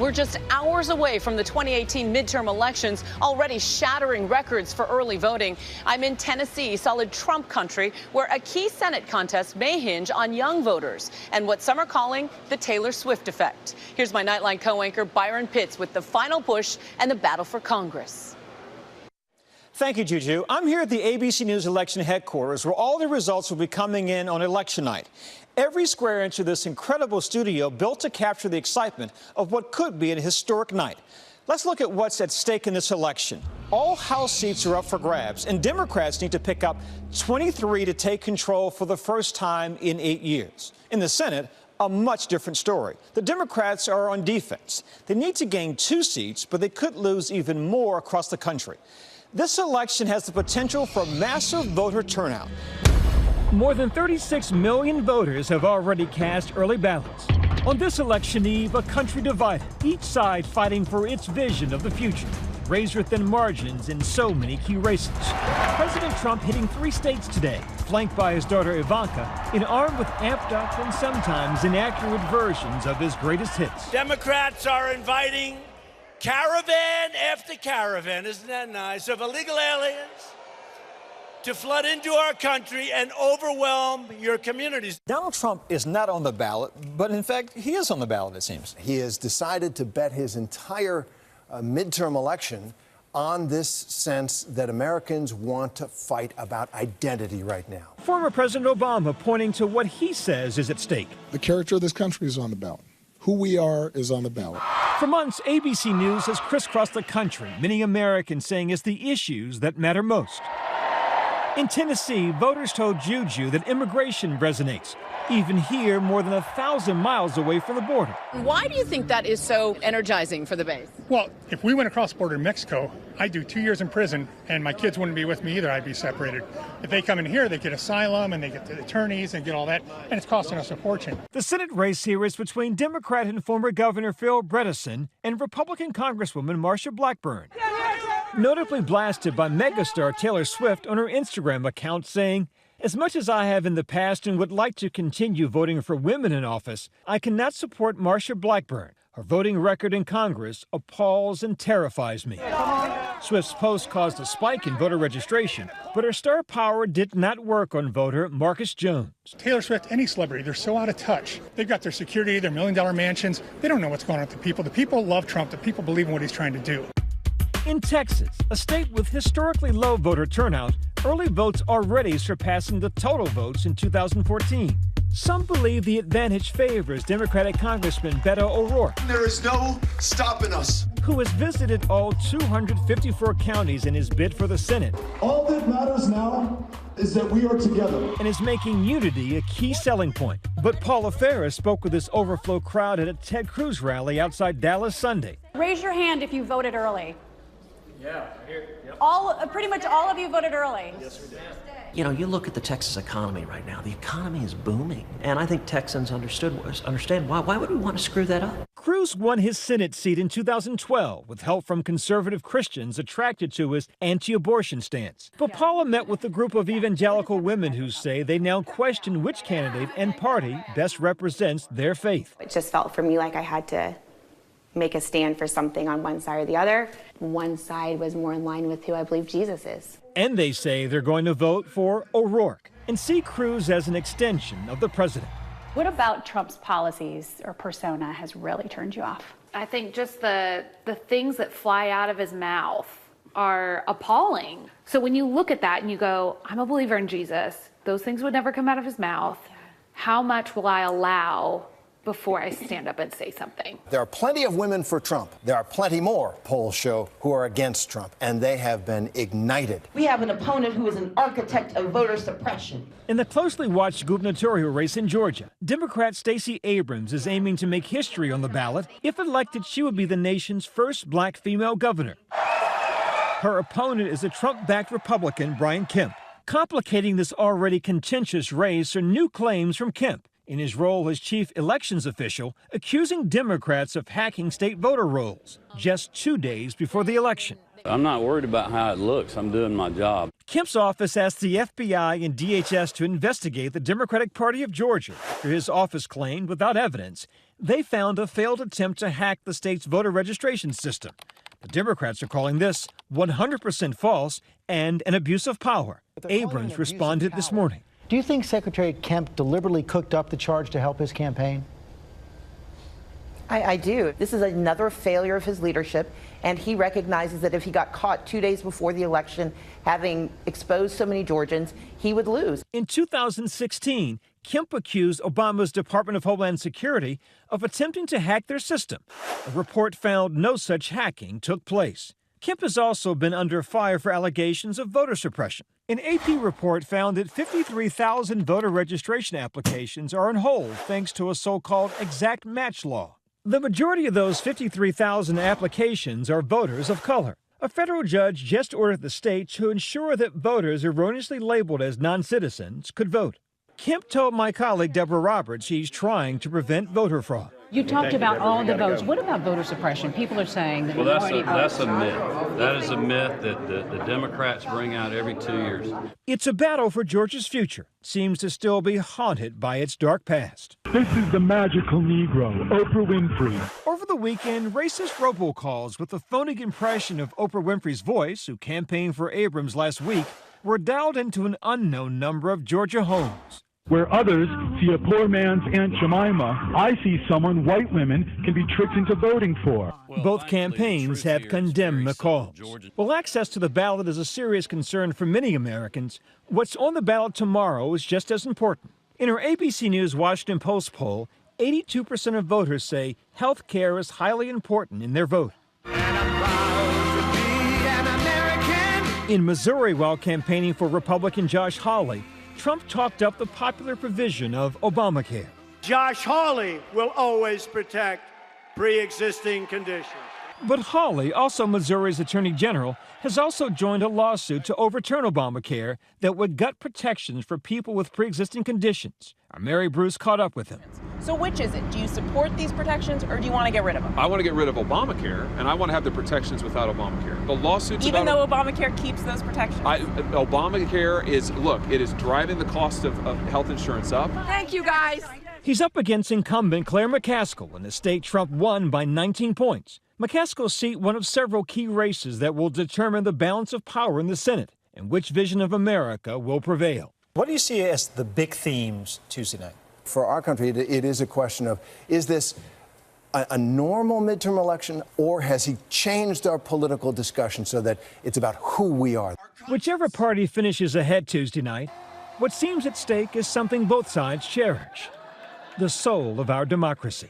We're just hours away from the 2018 midterm elections, already shattering records for early voting. I'm in Tennessee, solid Trump country, where a key Senate contest may hinge on young voters and what some are calling the Taylor Swift effect. Here's my Nightline co-anchor Byron Pitts with the final push and the battle for Congress. Thank you, Juju. I'm here at the ABC News election headquarters, where all the results will be coming in on election night. Every square inch of this incredible studio built to capture the excitement of what could be a historic night. Let's look at what's at stake in this election. All House seats are up for grabs, and Democrats need to pick up 23 to take control for the first time in 8 years. In the Senate, a much different story. The Democrats are on defense. They need to gain 2 seats, but they could lose even more across the country. This election has the potential for massive voter turnout. More than 36 million voters have already cast early ballots. On this election eve, a country divided, each side fighting for its vision of the future. Razor-thin margins in so many key races. President Trump hitting 3 states today, flanked by his daughter Ivanka, and armed with amped up and sometimes inaccurate versions of his greatest hits. Democrats are inviting caravan after caravan, isn't that nice, of illegal aliens to flood into our country and overwhelm your communities. Donald Trump is not on the ballot, but in fact, he is on the ballot, it seems. He has decided to bet his entire midterm election on this sense that Americans want to fight about identity right now. Former President Obama pointing to what he says is at stake. The character of this country is on the ballot. Who we are is on the ballot. For months, ABC News has crisscrossed the country, many Americans saying it's the issues that matter most. In Tennessee, voters told Juju that immigration resonates, even here more than 1,000 miles away from the border. Why do you think that is so energizing for the base? Well, if we went across the border to Mexico, I'd do 2 years in prison, and my kids wouldn't be with me either. I'd be separated. If they come in here, they get asylum, and they get the attorneys, and get all that, and it's costing us a fortune. The Senate race here is between Democrat and former Governor Phil Bredesen and Republican Congresswoman Marsha Blackburn. Notably blasted by megastar Taylor Swift on her Instagram account, saying, "As much as I have in the past and would like to continue voting for women in office, I cannot support Marsha Blackburn. Her voting record in Congress appalls and terrifies me." Swift's post caused a spike in voter registration, but her star power did not work on voter Marcus Jones. Taylor Swift, any celebrity, they're so out of touch. They've got their security, their million-dollar mansions. They don't know what's going on with the people. The people love Trump. The people believe in what he's trying to do. In Texas, a state with historically low voter turnout, early votes already surpassing the total votes in 2014. Some believe the advantage favors Democratic Congressman Beto O'Rourke. There is no stopping us. Who has visited all 254 counties in his bid for the Senate. All that matters now is that we are together. And is making unity a key selling point. But Paula Ferris spoke with this overflow crowd at a Ted Cruz rally outside Dallas Sunday. Raise your hand if you voted early. Yeah, here. Yep. Pretty much all of you voted early. Yes, we did. You know, you look at the Texas economy right now. The economy is booming. And I think Texans understand why would we want to screw that up? Cruz won his Senate seat in 2012 with help from conservative Christians attracted to his anti-abortion stance. But Paula met with a group of evangelical women who say they now question which candidate and party best represents their faith. It just felt for me like I had to make a stand for something on one side or the other. One side was more in line with who I believe Jesus is. And they say they're going to vote for O'Rourke and see Cruz as an extension of the president. What about Trump's policies or persona has really turned you off? I think just the things that fly out of his mouth are appalling. So when you look at that and you go, I'm a believer in Jesus, those things would never come out of his mouth. How much will I allow before I stand up and say something? There are plenty of women for Trump. There are plenty more, polls show, who are against Trump, and they have been ignited. We have an opponent who is an architect of voter suppression. In the closely watched gubernatorial race in Georgia, Democrat Stacey Abrams is aiming to make history on the ballot. If elected, she would be the nation's first black female governor. Her opponent is a Trump-backed Republican, Brian Kemp. Complicating this already contentious race are new claims from Kemp, in his role as chief elections official, accusing Democrats of hacking state voter rolls just 2 days before the election. I'm not worried about how it looks. I'm doing my job. Kemp's office asked the FBI and DHS to investigate the Democratic Party of Georgia after his office claimed, without evidence, they found a failed attempt to hack the state's voter registration system. The Democrats are calling this 100% false and an abuse of power. Abrams responded this morning. Do you think Secretary Kemp deliberately cooked up the charge to help his campaign? I do. This is another failure of his leadership, and he recognizes that if he got caught 2 days before the election, having exposed so many Georgians, he would lose. In 2016, Kemp accused Obama's Department of Homeland Security of attempting to hack their system. A report found no such hacking took place. Kemp has also been under fire for allegations of voter suppression. An AP report found that 53,000 voter registration applications are on hold thanks to a so-called exact match law. The majority of those 53,000 applications are voters of color. A federal judge just ordered the state to ensure that voters erroneously labeled as non-citizens could vote. Kemp told my colleague Deborah Roberts he's trying to prevent voter fraud. You talked about all the votes. What about voter suppression? People are saying that That's a myth. That is a myth that the Democrats bring out every 2 years. It's a battle for Georgia's future. Seems to still be haunted by its dark past. This is the magical Negro, Oprah Winfrey. Over the weekend, racist robocalls with a phonetic impression of Oprah Winfrey's voice, who campaigned for Abrams last week, were dialed into an unknown number of Georgia homes. Where others see a poor man's Aunt Jemima, I see someone white women can be tricked into voting for. Both campaigns have condemned the calls. While access to the ballot is a serious concern for many Americans, what's on the ballot tomorrow is just as important. In her ABC News Washington Post poll, 82% of voters say health care is highly important in their vote. In Missouri, while campaigning for Republican Josh Hawley, Trump talked up the popular provision of Obamacare. Josh Hawley will always protect pre-existing conditions. But Hawley, also Missouri's Attorney General, has also joined a lawsuit to overturn Obamacare that would gut protections for people with pre-existing conditions. Our Mary Bruce caught up with him. So which is it? Do you support these protections or do you want to get rid of them? I want to get rid of Obamacare, and I want to have the protections without Obamacare. The lawsuits Even though Obamacare keeps those protections? Obamacare is, look, it is driving the cost of health insurance up. Thank you, guys. He's up against incumbent Claire McCaskill in a state Trump won by 19 points. McCaskill's seat one of several key races that will determine the balance of power in the Senate and which vision of America will prevail. What do you see as the big themes Tuesday night? For our country, it is a question of, is this a normal midterm election, or has he changed our political discussion so that it's about who we are? Whichever party finishes ahead Tuesday night, what seems at stake is something both sides cherish: the soul of our democracy.